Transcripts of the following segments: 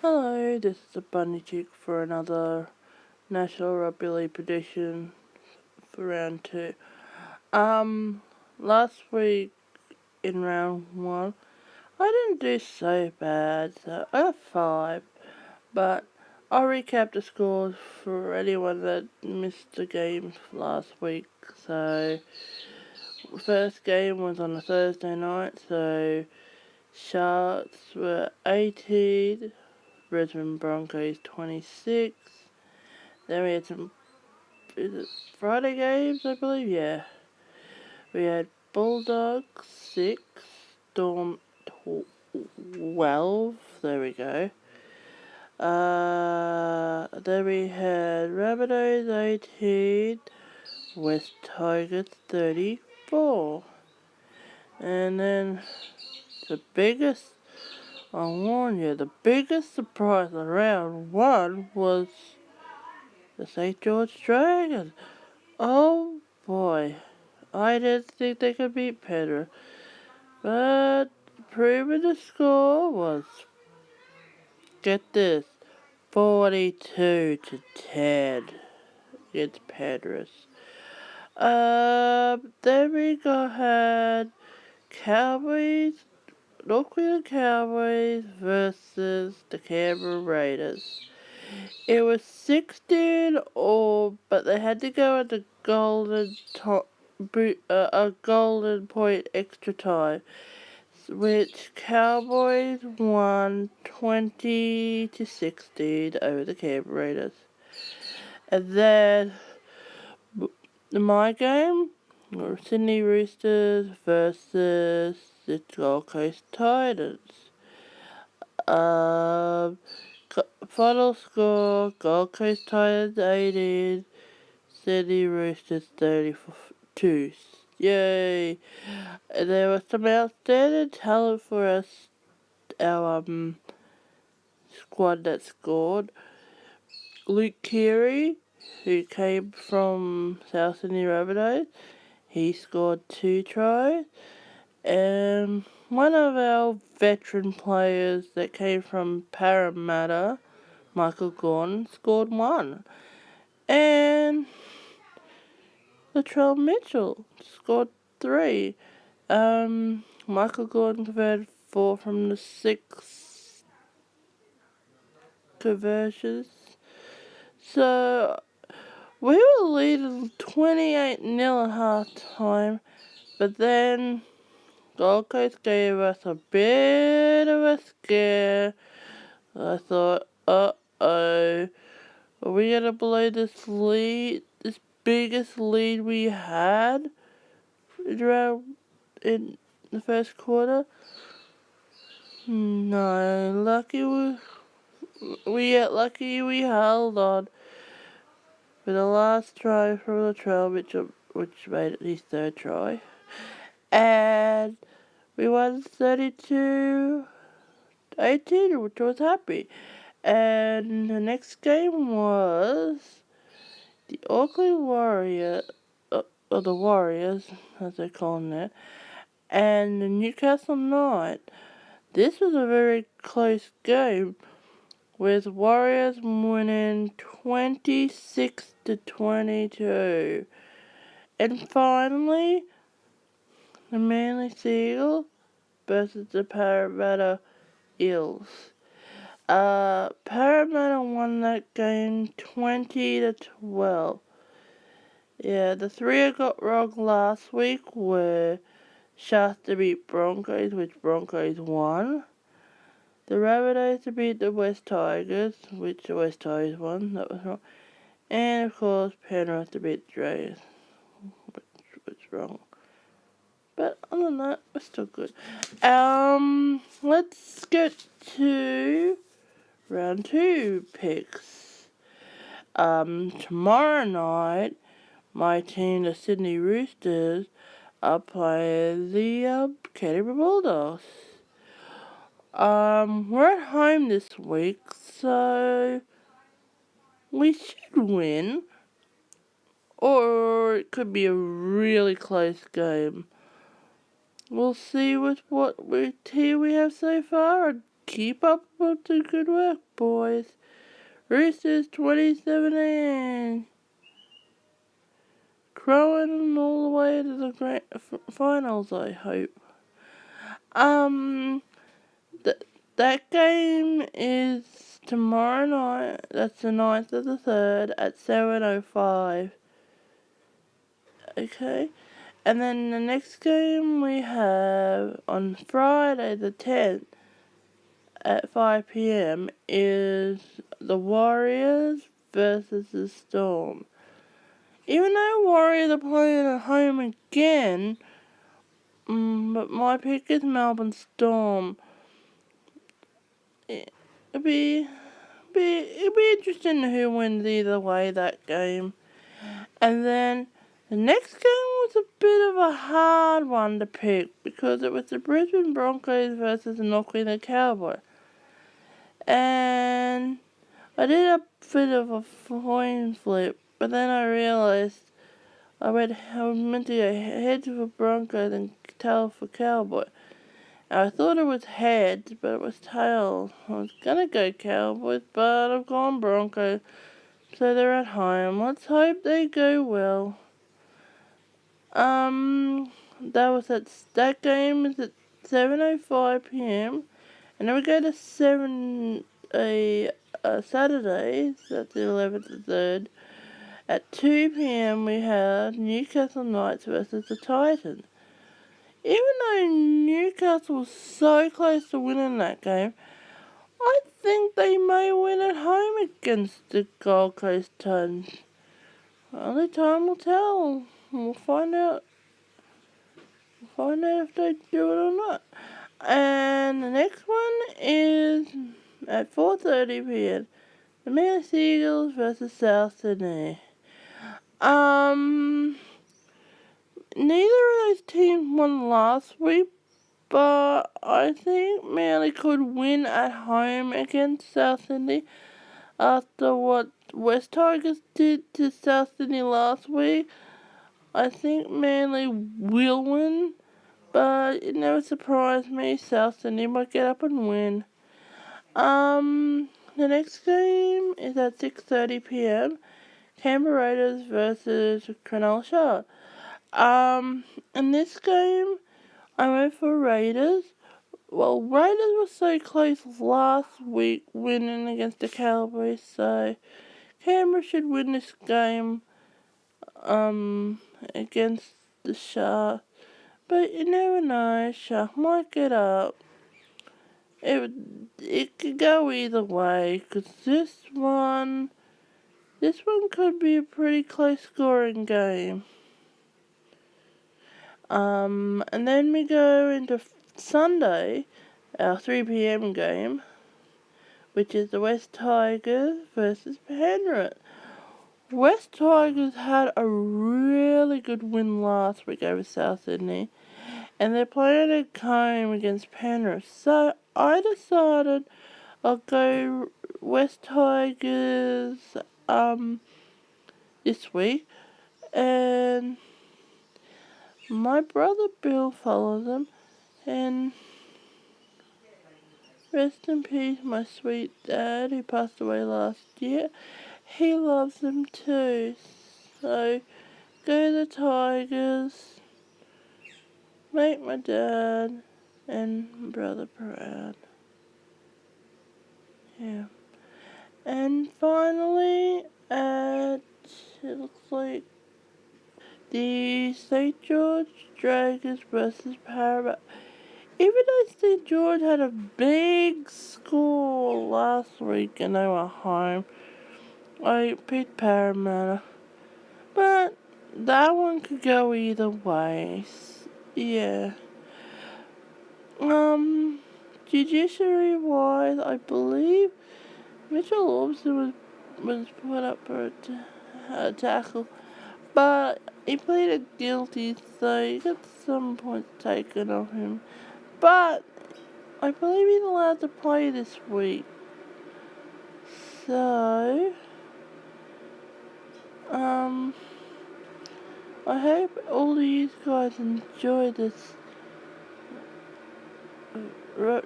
Hello, this is the Bunny Chick for another National Rugby League prediction for round 2. Last week in round 1, I didn't do so bad, so I got 5, but I'll recap the scores for anyone that missed the games last week. So, first game was on a Thursday night, so Sharks were 18, Brisbane Broncos 26. Then we had some Friday games, I believe, yeah. We had Bulldogs 6, Storm 12, there we go. Then we had Rabbitohs 18, West Tigers 34. And then the biggest, I warn you, the biggest surprise of round 1 was the St. George Dragons. Oh boy, I didn't think they could beat Penrith, but proving the score was, get this, 42-10 against Penrith. Then we had Cowboys, North Queensland Cowboys versus the Canberra Raiders. It was 16-all, but they had to go at the a golden point extra time, which Cowboys won 20-16 over the Canberra Raiders. And then my game, Sydney Roosters versus the Gold Coast Titans. Final score, Gold Coast Titans 18, Sydney Roosters 32. Yay! And there was some outstanding talent for our squad that scored. Luke Keary, who came from South Sydney Rabbitohs, he scored 2 tries. And one of our veteran players that came from Parramatta, Michael Gordon, scored 1. And Latrell Mitchell scored 3. Michael Gordon converted 4 from the 6 conversions. So, we were leading 28-0 at half time, but then Gold Coast gave us a bit of a scare. I thought, uh-oh, are we going to blow this lead, this biggest lead we had in the first quarter? No, lucky we held on for the last try from the trail, which made it his 3rd try. And we won 32-18, which was happy. And the next game was the Auckland Warriors, or the Warriors, as they're calling it, and the Newcastle Knights. This was a very close game, with Warriors winning 26-22. And finally, the Manly Seagulls versus the Parramatta Eels. Parramatta won that game 20-12. Yeah, the 3 I got wrong last week were Sharks to beat Broncos, which Broncos won. The Rabbitohs to beat the West Tigers, which the West Tigers won, that was wrong. And of course, Penrith to beat the Dragons, which was wrong. But other than that, we're still good. Let's get to round 2 picks. Tomorrow night, my team, the Sydney Roosters, are playing the Canterbury Bulldogs. We're at home this week, so we should win. Or it could be a really close game. We'll see with what team we have so far. I Keep up with the good work, boys. Roosters 2017. Crowing all the way to the grand finals, I hope. Um, that game is tomorrow night. That's the 9th of the 3rd at 7:05. Okay? And then the next game we have on Friday the 10th at 5 p.m. is the Warriors versus the Storm. Even though Warriors are playing at home again, but my pick is Melbourne Storm. It'd be interesting who wins either way that game. And then the next game was a bit of a hard one to pick because it was the Brisbane Broncos versus the North Queensland Cowboys. And I did a bit of a coin flip, but then I realised I was meant to go head for Broncos and tail for Cowboy. And I thought it was heads, but it was tails. I was gonna go Cowboys, but I've gone Broncos, so they're at home. Let's hope they go well. That game is at 7:05 p.m. and then we go to Saturday, so that's the 11th and 3rd. At 2 p.m. we have Newcastle Knights versus the Titans. Even though Newcastle was so close to winning that game, I think they may win at home against the Gold Coast Titans. Only time will tell. We'll find out if they do it or not. And the next one is at 4:30 p.m. The Manly Seagulls versus South Sydney. Neither of those teams won last week, but I think Manly could win at home against South Sydney after what West Tigers did to South Sydney last week. I think Manly will win, but it never surprised me. South Sydney might get up and win. The next game is at 6:30 p.m. Canberra Raiders versus Cronulla Sharks. In this game, I went for Raiders. Well, Raiders were so close last week winning against the Cowboys, so Canberra should win this game, against the Sharks. But you never know, Sharks might get up. It could go either way, because this one could be a pretty close scoring game. And then we go into Sunday, our 3 p.m. game, which is the West Tigers versus Penrith. West Tigers had a really good win last week over South Sydney, and they're playing at home against Penrith. So I decided I'll go West Tigers this week, and my brother Bill follows them, and rest in peace, my sweet dad who passed away last year. He loves them too. So go the Tigers. Make my dad and brother proud. Yeah. And finally, it looks like the St. George Dragons versus Parramatta. Even though St. George had a big score last week and they were home, I picked Parramatta. But that one could go either way. Yeah. Judiciary wise, I believe Mitchell Orbison was put up for a tackle, but he pleaded guilty, so he got some points taken off him. But I believe he's allowed to play this week. So, I hope all of you guys enjoy this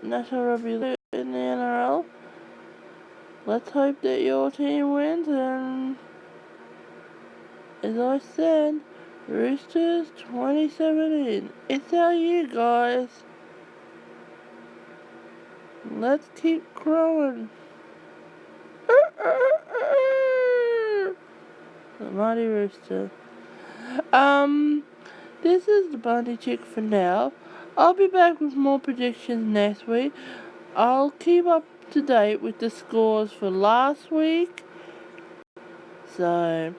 National Rugby League. in the NRL. Let's hope that your team wins, and as I said, Roosters 2017. It's our year, guys. Let's keep growing. The Mighty Rooster. This is the Bunny Chick for now. I'll be back with more predictions next week. I'll keep up to date with the scores for last week. So,